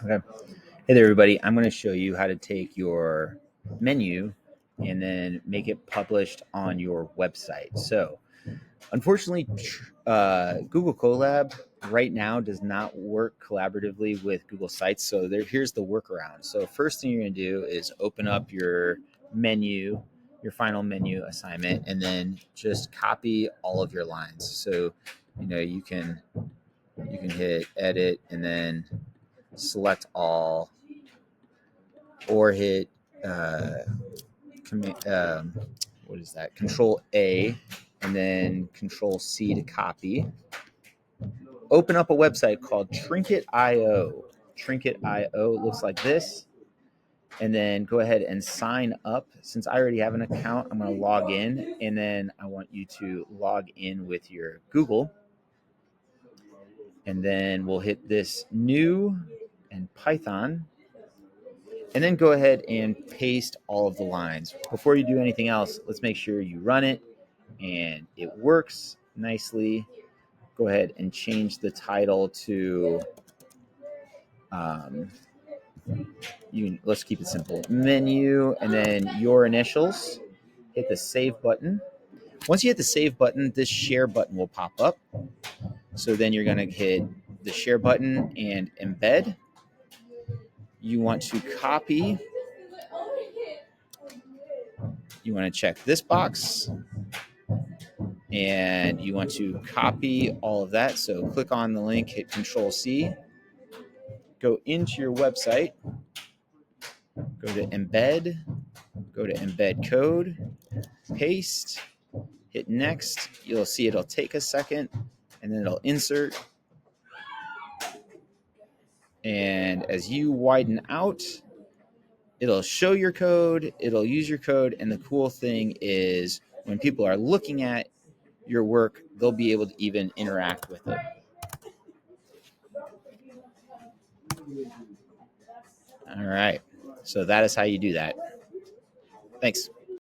Okay. Hey there, everybody. I'm going to show you how to take your menu and then make it published on your website. So, unfortunately, Google Colab right now does not work collaboratively with Google Sites. So, here's the workaround. So, first thing you're going to do is open up your menu, your final menu assignment, and then just copy all of your lines. So, you can hit edit and then select all, or hit uh, what is that? Control A, and then Control C to copy. Open up a website called Trinket.io. Trinket.io looks like this. And then go ahead and sign up. Since I already have an account, I'm going to log in, and then I want you to log in with your Google. And then we'll hit this new and Python, and then go ahead and paste all of the lines. Before you do anything else, let's make sure you run it and it works nicely. Go ahead and change the title to let's keep it simple, menu, and then your initials. Hit the save button. Once you hit the save button, this share button will pop up. So then you're going to hit the share button and embed. You want to copy. You want to check this box, and you want to copy all of that. So click on the link, hit Control C, go into your website, go to embed, go to embed code, paste, hit next. You'll see it'll take a second, and then it'll insert. And as you widen out, it'll show your code, it'll use your code, and the cool thing is when people are looking at your work, they'll be able to even interact with it. All right. So that is how you do that. Thanks.